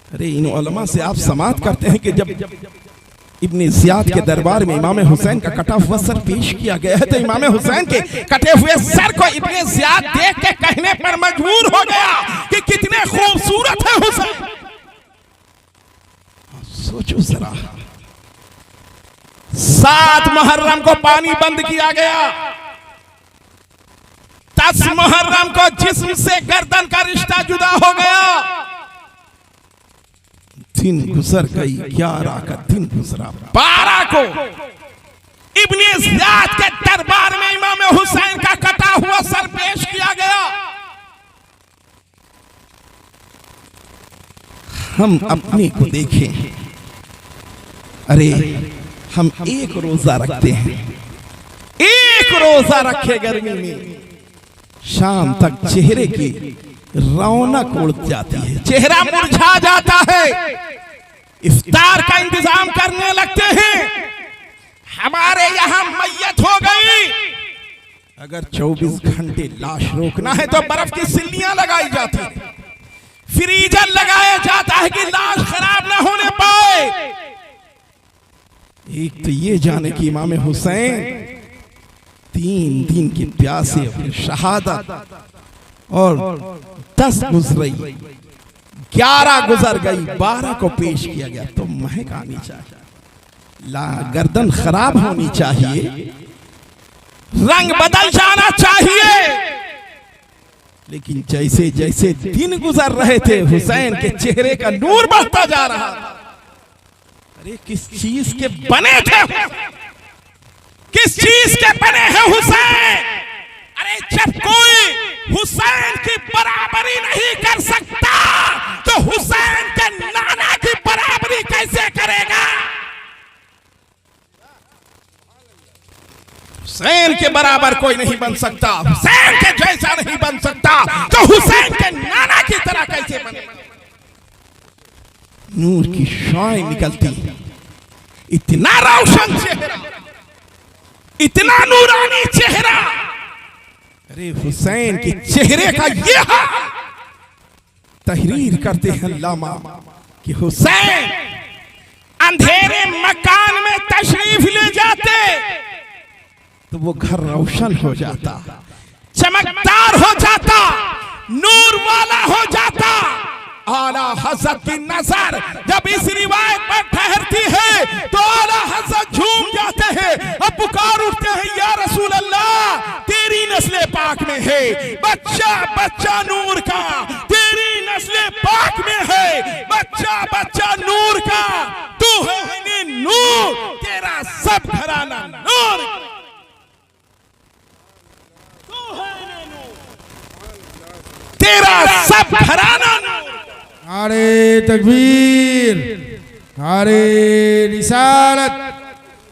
अरे इन उलमा से आप समात करते हैं कि जब इब्ने ज़ियाद के दरबार में इमाम हुसैन का कटा हुआ सर पेश किया गया है तो इमाम हुसैन के कटे हुए सर को इब्ने ज़ियाद देख के कहने पर मजबूर हो गया कि कितने खूबसूरत है हुसैन। सोचो जरा, 7 मुहर्रम को पानी बंद किया गया, 10 मुहर्रम को जिस्म से गर्दन का रिश्ता जुदा हो गया, दिन गुजर गई, 11 का दिन गुजरा, 12 को इब्ने ज़ियाद के दरबार में इमाम हुसैन का कटा हुआ सर पेश किया गया। हम अपने को देखें, अरे हम एक रोजा रखते हैं, एक रोजा रखे गर्मी में, शाम तक चेहरे की रौनक उड़ जाती है, चेहरा मुरझा जाता है, इफ्तार का इंतजाम करने लगते हैं। हमारे यहां मैयत हो गई, अगर 24 घंटे लाश रोकना है तो बर्फ की सिल्लियां लगाई जाती है, फ्रीजर लगाया जाता है कि लाश खराब ना होने पाए। एक तो ये जाने कि इमाम हुसैन 3 दिन की प्यासे अपनी शहादत, और 10 गुजरी, 11 गुजर गई, 12 को पेश किया गया तो महक आनी चाहिए, गर्दन खराब होनी चाहिए, रंग बदल जाना चाहिए। लेकिन जैसे जैसे दिन गुजर रहे थे हुसैन के चेहरे का नूर बढ़ता जा रहा था। अरे किस चीज के बने थे, किस चीज के बने हैं हुसैन? अरे जब कोई हुसैन की बराबरी नहीं कर सकता तो हुसैन के नाना की बराबरी कैसे करेगा? हुसैन के बराबर कोई नहीं बन सकता, हुसैन के जैसा नहीं बन सकता तो हुसैन के नाना की तरह कैसे बनेगा? नूर की शाय निकलती, इतना रोशन चेहरा, इतना नूरानी चेहरा। अरे हुसैन के चेहरे का ये हाल तहरीर करते हैं अल्लामा कि हुसैन अंधेरे मकान में तशरीफ ले जाते तो वो घर रोशन हो जाता, चमकदार हो जाता, नूर वाला हो जाता। आला हज़रत की नजर जब इस रिवायत पर ठहरती है तो आला हज़रत झूम जाते हैं, अब पुकार उठते हैं, या रसूल अल्लाह तेरी नस्ले पाक में है, बच्चा बच्चा नूर का तेरी नस्ले पाक में है, बच्चा बच्चा नूर का, तू है नूर, तेरा सब घराना नूर, तेरा सब घराना नूर। नारे तकबीर, नारे रिसालत,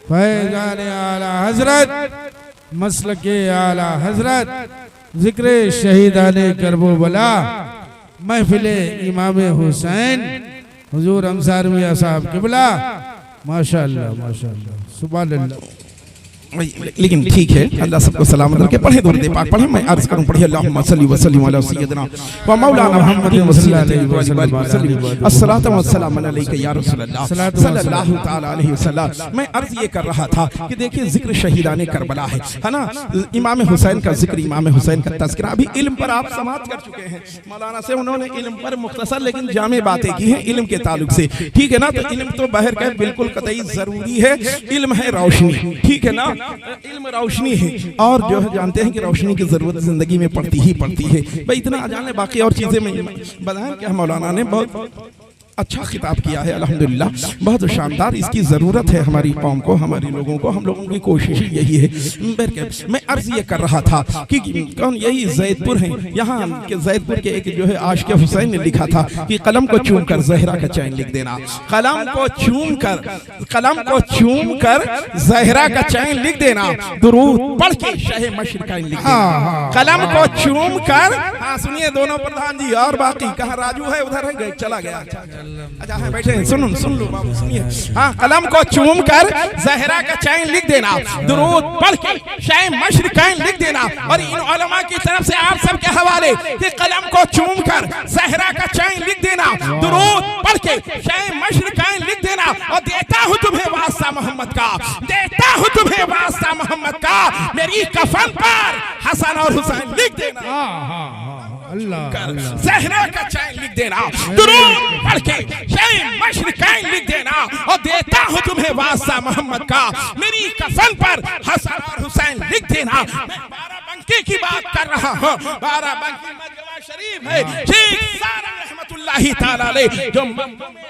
फैज़ान आला हजरत, मसलके आला हजरत, जिक्र शहीदाने करबला, महफिले इमाम हुसैन, हुजूर अंसार मियां साहब किबला, माशाअल्लाह माशाअल्लाह, सुभान अल्लाह। लेकिन ठीक है, अल्लाह सबको सलामत रखे। पढ़े दुरूद पाक पढ़े, मैं अर्ज करूं, पढ़िए अल्लाहुम्मा सल्ली व सल्लिम अला सय्यिदना व मौलाना मुहम्मद वसल्लम अस्सलातु वस्सलाम अलैका या रसूलल्लाह सल्लल्लाहु तआला अलैहि वसल्लम। मैं अर्ज ये कर रहा था कि देखिए जिक्र शहीदाने करबला है ना, इमाम हुसैन का जिक्र, इमाम हुसैन का तज़किरा। अभी इल्म पर आप समात कर चुके हैं, मौलाना से उन्होंने इल्म पर मुख्तसर लेकिन जामे बातें की हैं इल्म के ताल्लुक से, ठीक है ना। तो इल्म तो बाहर का बिल्कुल कतई जरूरी है, इल्म है रोशनी, ठीक है ना, इल्म रोशनी है, और जो है जानते हैं कि रोशनी की जरूरत जिंदगी में पड़ती ही पड़ती है। भाई इतना जाने, बाकी और चीजें में बताएं क्या, मौलाना ने बहुत अच्छा खिताब किया है अल्हम्दुलिल्लाह, बहुत शानदार। इसकी ज़रूरत है हमारी कौम को, हमारे लोगों को, हम लोगों की कोशिश यही है। मैं अर्ज ये कर रहा था कि कौन, यही जैदपुर है, यहाँ के जैदपुर के एक जो है आशिक़ हुसैन ने लिखा था कि कलम को चूम कर ज़हरा का चैन लिख देना, कलम को चूम कर ज़हरा का चैन लिख देना, दुरूद पढ़ के शाह मशरिक़ैन लिख देना, कलम को चूम कर। हाँ सुनिए दोनों प्रधान जी, और बाकी कहाँ राजू है, उधर है, चला गया। अच्छा है, बैठे हैं, सुन लो बाबू, सुनिए। हाँ, कलम को चूम कर ज़हरा का चैन लिख देना, दुरूद पढ़ के शाह मशरिक़ैन लिख देना। और इन उलमा की तरफ से आप सबके हवाले कि कलम को चूम कर ज़हरा का चैन लिख देना, दुरूद पढ़ के का, देता हूँ तुम्हें वास्ता मोहम्मद का, मेरी कफन पर हसन और हुसैन लिख देना, ज़हरा का चैन लिख देना, दुरूद पढ़ के शैन मशरिकैन लिख देना, और देता हूँ तुम्हें वास्ता मोहम्मद का, मेरी कफन पर हसन और हुसैन लिख देना। मैं बाराबंकी की बात कर रहा हूँ, बाराबंकी मजवा शरीफ है, शेख सारंग रहमतुल्लाहि ताला अलैह जो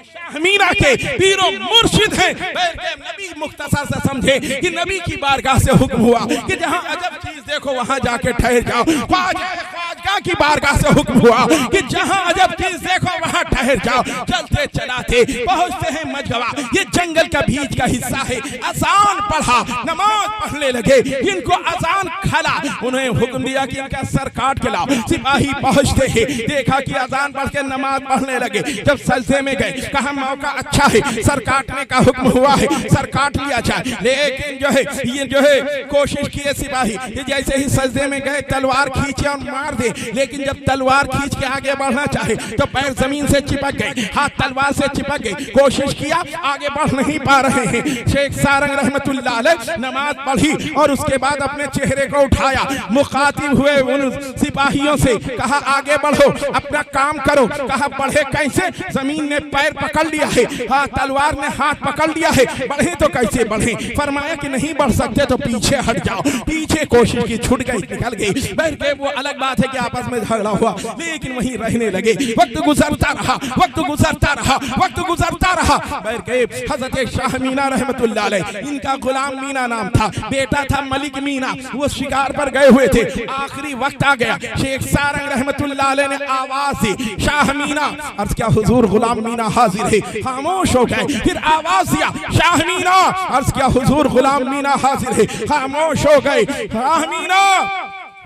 शाहमीना के पीरो मुर्शिद हैं। नबी मुख्तसर से समझे कि नबी की बारगाह से हुक्म हुआ कि जहाँ अजब चीज देखो वहाँ जाके ठहर जाओ। ख्वाजा की बारगाह से हुक्म हुआ कि जहाँ अजब चीज देखो वहाँ ठहर जाओ। चलते चलाते पहुँचते हैं मजगवा, ये जंगल का बीच का हिस्सा है। अजान पढ़ा, नमाज पढ़ने लगे, इनको अजान खला, उन्हें हुक्म दिया कि इनका सर काट के लाओ। सिपाही पहुँचते हैं, देखा कि अजान पढ़ के नमाज पढ़ने लगे। जब सजदे में गए, कहा मौका अच्छा है, सर काटने का हुक्म हुआ है, सर काट लिया जाए। लेकिन जो है कोशिश किए सिपाही, जैसे ही सजदे में गए तलवार खींचे और मार दे, लेकिन जब तलवार खींच के आगे बढ़ना चाहे तो पैर जमीन से चिपक गए, हाथ तलवार से चिपक गए। कोशिश किया, आगे बढ़ नहीं पा रहे हैं। शेख सारंग रहमतुल्लाह अलैह नमाज पढ़ी और उसके बाद अपने चेहरे को उठाया, मुखातिब हुए उन सिपाहियों से, कहा आगे बढ़ो, अपना काम करो। कहा बढ़े कैसे? जमीन ने पैर पकड़ लिया है, हाँ तलवार ने हाथ पकड़ लिया है, बढ़े तो कैसे बढ़े? फरमाया कि नहीं बढ़ सकते तो पीछे हट जाओ। पीछे कोशिश की, छूट गई, निकल गई। बैठ के वो अलग बात है कि आपस में झगड़ा हुआ, लेकिन वहीं रहने लगे। वक्त गुजरता रहा, वक्त गुजरता रहा, वक्त गुजरता रहा। बैठ गए हजरत शाह मीना रहमतुल्लाह अलैह, इनका गुलाम मीना नाम था, बेटा था मलिक मीना, वो शिकार पर गए हुए थे। आखिरी वक्त आ गया, शेख सारंग रहमतुल्लाह अलैह ने आवाज दी, शाह मीना। अर्ज क्या हुजूर गुलाम मीना हाजिर है। खामोश हो गए, फिर आवाज दिया, शाह मीना। अर्ज क्या हुजूर गुलाम मीना हाजिर है। खामोश हो गए, शाह मीना।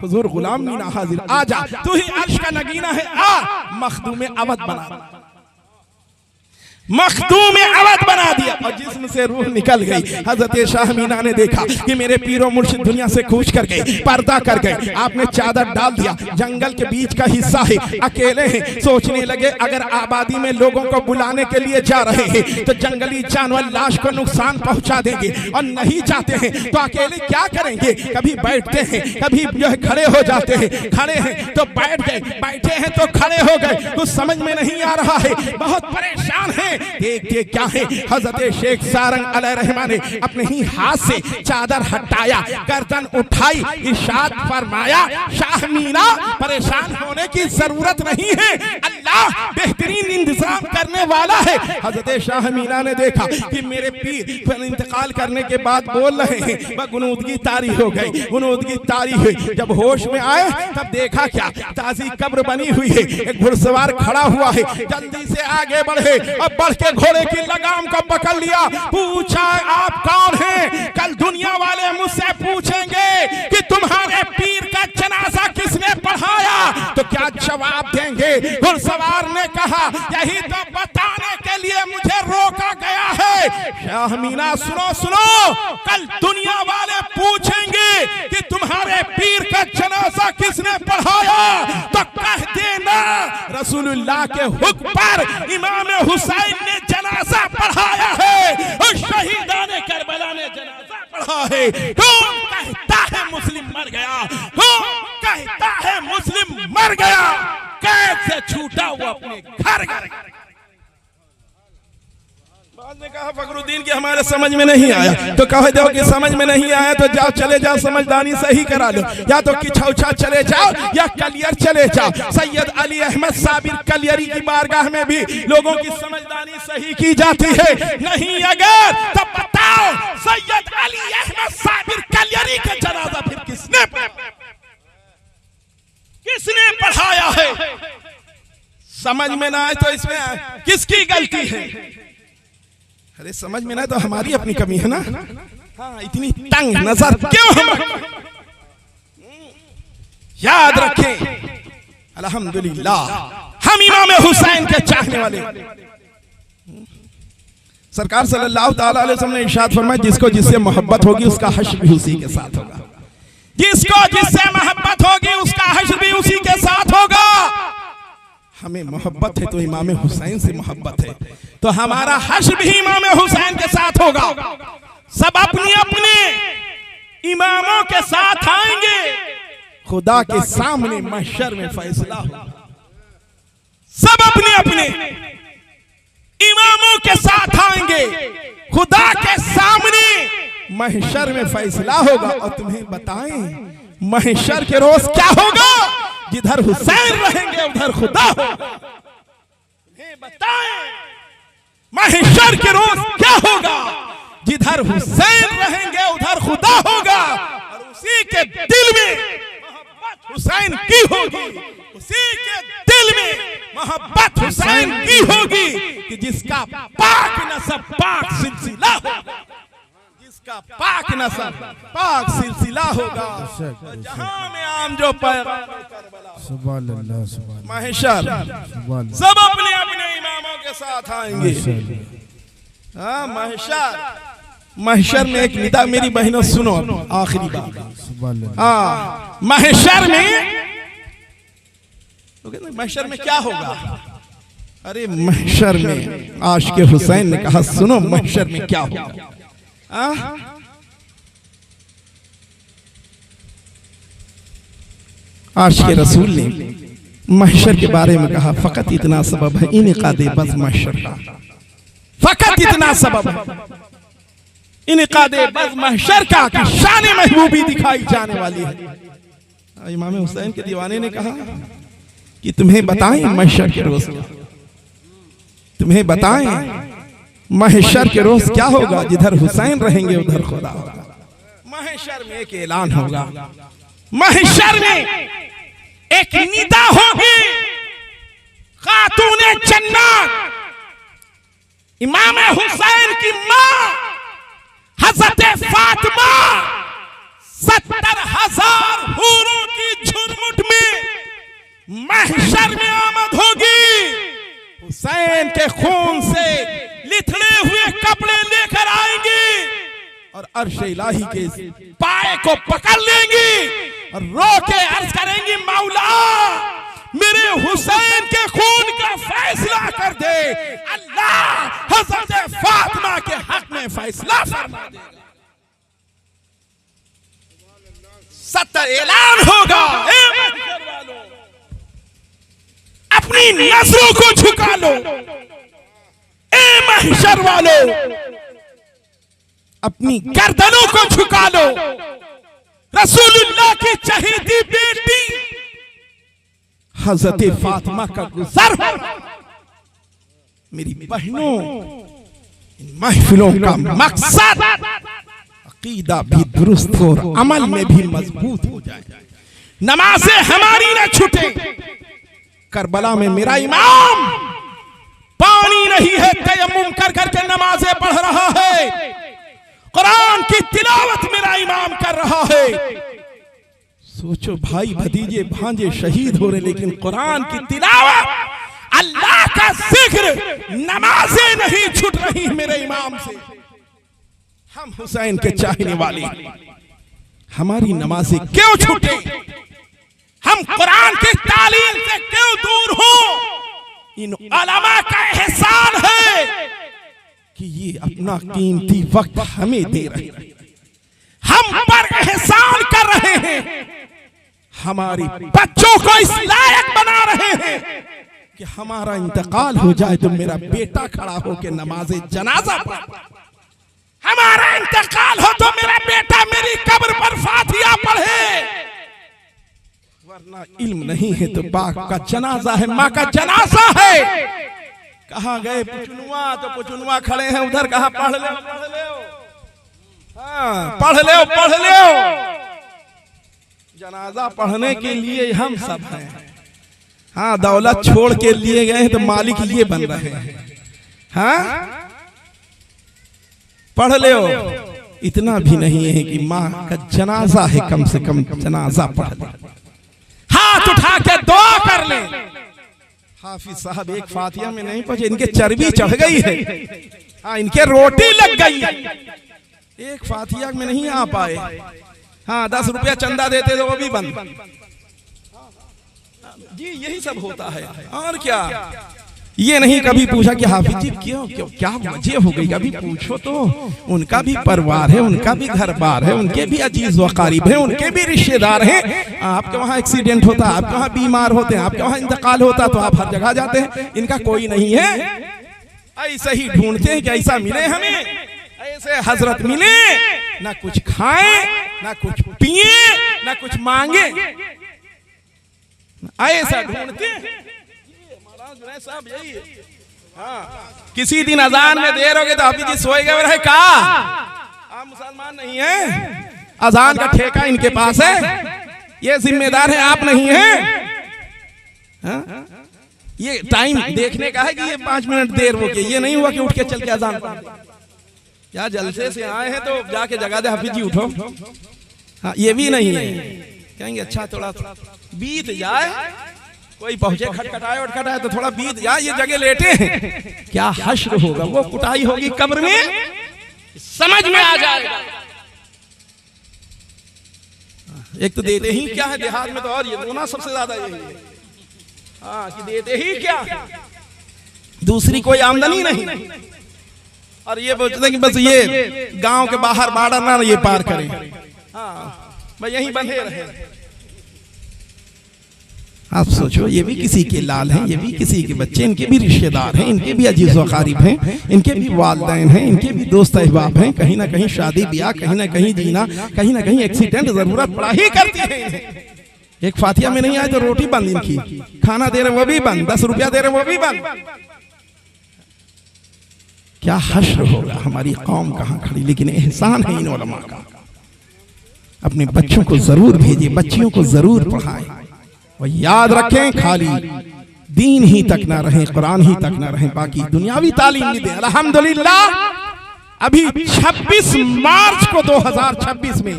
हुजूर गुलाम मीना हाजिर, आजा, तू ही अर्श का नगीना है, आ। मखदूम अवध बना, मखदूम अवध बना दिया और जिस्म से रूह निकल गई। हजरत शाह मीना ने देखा कि मेरे पीरो मुर्शिद दुनिया से कूच कर गए, पर्दा कर गए। आपने चादर डाल दिया, जंगल के बीच का हिस्सा है, अकेले हैं। सोचने लगे अगर आबादी में लोगों को बुलाने के लिए जा रहे हैं तो जंगली जानवर लाश को नुकसान पहुंचा देंगे, और नहीं जाते हैं तो अकेले क्या करेंगे? कभी बैठते हैं, कभी जो है खड़े हो जाते हैं, खड़े हैं तो बैठ गए, बैठे हैं तो खड़े हो गए। कुछ समझ में नहीं आ रहा है, बहुत परेशान है। देखिए क्या है, हजरत शेख सारंग अलैहिर्रहमान ने अपने ही हाथ से चादर हटाया, गर्दन उठाई, इरशाद फरमाया, शाह मीना परेशान होने की जरूरत नहीं है, अल्लाह बेहतरीन इंतजाम करने वाला है। हजरत शाह मीना ने देखा कि मेरे पीर इंतकाल करने के बाद बोल रहे हैं, वह गुनूदगी तारी हो गई, गुनूदगी तारी हुई। जब होश में आए तब देखा क्या, ताजी कब्र बनी हुई है, एक घुड़सवार खड़ा हुआ है। जल्दी से आगे बढ़े और बढ़ के घोड़े की लगाम को पकड़ लिया, पूछा आप कौन हैं? कल दुनिया वाले मुझसे पूछेंगे कि तुम्हारे पीर का जनाजा किसने पढ़ाया, तो क्या जवाब देंगे? घुड़सवार ने कहा यही तो बताने के लिए मुझे रोका गया है। शाह मीना सुनो सुनो, कल दुनिया वाले पूछेंगे कि तुम्हारे पीर का जनाजा किसने पढ़ाया, तो कह देना रसूलुल्लाह के हुक्म पर इमाम हुसैन ने जनाजा पढ़ाया है और शहीदाने करबला ने जनाजा पढ़ा है। कौन कहता है मुस्लिम मर गया? कौन कहता है मुस्लिम मर गया? कैद से छूटा हुआ अपने घर गया। बाद में कहा फखरुद्दीन की हमारे समझ में नहीं आया, तो कह दो कि समझ में नहीं आया तो जाओ, चले जाओ, समझदारी सही करा लो, या तो किछौछा चले जाओ या कलियर चले जाओ। सैयद अली अहमद साबिर कलियरी की बारगाह में भी लोगों की समझदारी सही की जाती है। नहीं अगर तो बताओ सैयद अली अहमद साबिर कलियरी का जनाजा फिर किसने पढ़ाया है? समझ में ना आए तो इसमें किसकी गलती है? अरे समझ में ना तो हमारी अपनी कमी है ना। हाँ, इतनी तंग नजर क्यों हम? याद रखें, अल्हम्दुलिल्लाह हम इमाम हुसैन के चाहने वाले। सरकार सल्लल्लाहु ताला अलैहि वसल्लम ने इरशाद फरमाया, जिसको जिससे मोहब्बत होगी उसका हश्र भी उसी के साथ होगा। जिसको जिससे मोहब्बत होगी उसका हश्र भी उसी के साथ होगा। हमें मोहब्बत है तो इमाम हुसैन से मोहब्बत है, तो हमारा हश्र भी इमाम हुसैन के साथ होगा। सब अपने अपने इमामों के साथ आएंगे, खुदा के सामने महशर में फैसला होगा। सब अपने अपने इमामों के साथ आएंगे, खुदा के सामने महशर में फैसला होगा। और तुम्हें बताएं महशर के रोज क्या होगा? जिधर हुसैन रहेंगे उधर खुदा होगा। तुम्हें बताएं महशर के रोज क्या होगा? जिधर हुसैन रहेंगे उधर खुदा होगा। और उसी के दिल में मोहब्बत हुसैन की होगी, उसी के दिल में मोहब्बत हुसैन की होगी कि जिसका पाक नसब पाक सिलसिला होगा, जिसका पाक नसब पाक सिलसिला होगा। जहां में आम जो सुभान अल्लाह, सुभान महशर सुभान सब अपने अपने इमामों के साथ आएंगे। हाँ महशर में एक निदा, मेरी बहनों सुनो आखिरी बात। सुभान अल्लाह। हाँ महशर में, महशर में क्या होगा? अरे महशर में आशिक़े हुसैन ने कहा सुनो महशर में क्या होगा। आशिक़े रसूल ने महशर के बारे में कहा फकत इतना सबब है इनकादे बज़ महशर का, फकत इतना सबब है इनकादे बज़ महशर का कि शान महबूबी दिखाई जाने वाली है। इमाम हुसैन के दीवाने ने कहा कि तुम्हें बताएं महशर के रोज, तुम्हें बताएं महशर के रोज क्या होगा? जिधर हुसैन रहेंगे उधर खुदा होगा। महशर में एक ऐलान होगा, महशर में एक निदा होगी, खातूने जन्नत इमाम हुसैन की मां हज़रत फातिमा 70,000 हूरों की झुरमुट में महशर में आमद होगी। हुसैन के खून से लिथड़े हुए कपड़े लेकर आएंगी और अर्श इलाही के पाए को पकड़ लेंगी और रो के अर्ज करेंगी मौला मेरे हुसैन के खून का फैसला कर दे। अल्लाह हज़रत फातिमा के हक में फैसला फरमा देगा। 70 ऐलान होगा, अपनी नजरों को झुका लो ए महशर वालों, अपनी गर्दनों को झुका लो। रसूलुल्लाह की चहेती बेटी हज़रत फातिमा का गुज़र हो। मेरी बहनों, इन महफिलों का मकसद अकीदा भी दुरुस्त हो और अमल में भी मजबूत हो जाए। नमाज़ें हमारी न छूटे। करबला में मेरा इमाम पानी नहीं है, तयम्मुम कर करके नमाजें पढ़ रहा है। कुरान की तिलावत मेरा इमाम कर रहा है। सोचो भाई भतीजे भांजे शहीद हो रहे, लेकिन कुरान की तिलावत अल्लाह का जिक्र नमाजें नहीं छूट रही मेरे इमाम से। हम हुसैन के चाहने वाले, हमारी नमाजें क्यों छूटे? हम कुरान की तालीम से क्यों दूर हो? इन उलमा का एहसान है कि ये अपना कीमती वक्त हमें दे रहे हैं, हम पर एहसान कर रहे हैं, हमारे बच्चों को इस लायक बना रहे हैं कि हमारा इंतकाल हो जाए तो मेरा बेटा खड़ा होकर नमाज़े जनाजा पढ़े, हमारा इंतकाल हो तो मेरा बेटा मेरी कब्र पर फातिहा पढ़े। वरना इल्म नहीं है तो बाप का जनाजा है, माँ का जनाजा है। कहाँ गए पुचनुआ? तो पुचनुआ खड़े हैं उधर, कहाँ पढ़ ले, पढ़ ले, हाँ पढ़ ले, पढ़ ले। जनाजा पढ़ने के लिए हम सब हैं। हाँ दौलत छोड़ के लिए गए हैं तो मालिक ये बन रहे हैं। हाँ पढ़ ले। इतना भी नहीं है कि माँ का जनाजा है, कम से कम जनाजा पढ़ ले, हाथ उठा के दुआ कर ले। हाफिज साहब एक फातिहा में नहीं पहुंचे, इनके चर्बी चढ़ गई है। हाँ इनके रोटी लग गई है, एक फातिहा में नहीं आ पाए। हाँ 10 रुपया चंदा देते तो वो भी बंद। जी यही सब होता है और क्या। ये नहीं कभी पूछा कि हाफिज जी क्यों क्यों क्या वजह हो गई, कभी पूछो तो। उनका भी परिवार है, उनका भी घर बार है, उनके भी अजीज व कारीब हैं, उनके भी रिश्तेदार हैं। आपके वहाँ एक्सीडेंट होता, आपके वहाँ बीमार होते हैं, आपके वहाँ इंतकाल होता तो आप हर जगह जाते हैं। इनका कोई नहीं है, ऐसा ही ढूंढते हैं कि ऐसा मिले हमें, ऐसे हजरत मिले, ना कुछ खाएं ना कुछ पिए ना कुछ मांगे, ऐसा ढूंढते हैं। सब यही है। हाँ, किसी दिन अजान में देर हो गई तो हाफिज जी सोए गए रहे, कहा आप मुसलमान नहीं हैं, अजान का ठेका इनके पास है, ये जिम्मेदार है, आप नहीं हैं। हाँ? ये टाइम देखने का है कि ये 5 मिनट देर हो गई, ये नहीं हुआ कि उठ के चल के अजान पढ़। क्या जलसे से आए हैं तो जाके जगा दे हाफिज जी उठो। हाँ, ये भी नहीं है, कहेंगे अच्छा थोड़ा बीत जाए, कोई पहुंचे खटखटाए उठखटाए तो थोड़ा बीत जाए, ये जगह लेटे हैं। क्या हश्र होगा, वो कुटाई होगी कब्र में, समझ में आ जाएगा। एक तो देते ही क्या है देहात में, तो और ये रोना सबसे ज्यादा यही है। हाँ, कि देते ही क्या, दूसरी कोई आमदनी नहीं। और ये बोलते हैं कि बस ये गांव के बाहर बाड़ा ना ये पार करें, हाँ भाई यहीं बंधे रहे। आप सोचो, ये भी किसी के लाल हैं, ये भी किसी के बच्चे, इनके भी रिश्तेदार हैं, इनके भी अजीज व कारीब हैं, इनके भी वालिदैन हैं, इनके भी दोस्त अहबाब हैं। कहीं ना कहीं शादी ब्याह, कहीं ना कहीं जीना, कहीं ना कहीं एक्सीडेंट जरूरत पड़ा ही करती है इन्हें। एक फातिया में नहीं आए तो रोटी बंद इनकी, खाना दे रहे वो भी बंद, 10 रुपया दे रहे वो भी बंद। क्या हश्र होगा, हमारी कौम कहाँ खड़ी। लेकिन एहसान है इन उलमा का, अपने बच्चों को जरूर भेजिए, बच्चियों को जरूर पढ़ाएं। और याद रखें, खाली दीन ही तक ना रहे, कुरान ही तक ना रहे, बाकी दुनियावी तालीम भी दें। अल्हम्दुलिल्लाह, अभी 26 मार्च को 2026 में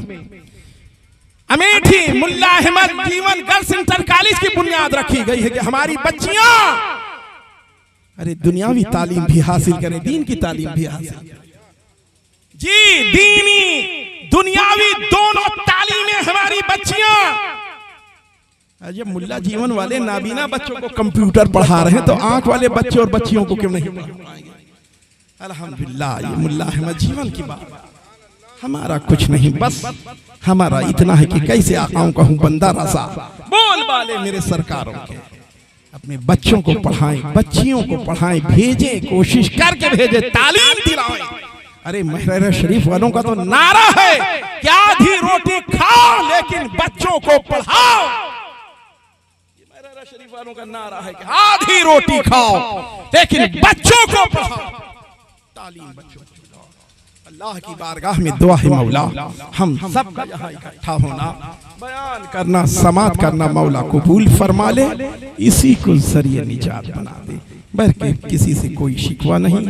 अमेठी मुल्ला अहमद जीवन गर्ल्स इंटर कॉलेज की बुनियाद रखी गई है कि हमारी बच्चियां अरे दुनियावी तालीम भी हासिल करें, दीन की तालीम भी हासिल करें। जी, दीनी दुनियावी दोनों तालीमें हमारी बच्चियां। जब मुल्ला जीवन वाले नाबीना बच्चों को कंप्यूटर पढ़ा रहे हैं तो आंख वाले बच्चे और बच्चियों को क्यों नहीं पढ़ाएंगे। अल्हम्दुलिल्लाह, ये मुल्ला अहमद जीवन की बात। हमारा कुछ नहीं, बस हमारा इतना है कि कैसे आकाओं का हूं बंदा रसा, बोल बाले मेरे सरकारों के। अपने बच्चों को पढ़ाएं, बच्चियों को पढ़ाएं, भेजें, कोशिश करके भेजें, तालीम दिलाएं। अरे महरारा शरीफ वालों का तो नारा है कि आधी रोटी खाओ लेकिन बच्चों को पढ़ाओ। शरीफ वालों का नारा है कि आधी रोटी खाओ लेकिन बच्चों को पढ़ाओ, तालीम बच्चों को दिलाओ। अल्लाह की बारगाह में दुआ है मौला, हम सब का यहाँ इकट्ठा होना, बयान करना, समात करना मौला कबूल फरमा ले, इसी को जरिए निजात बना दे। बल्कि किसी से कोई शिकवा नहीं,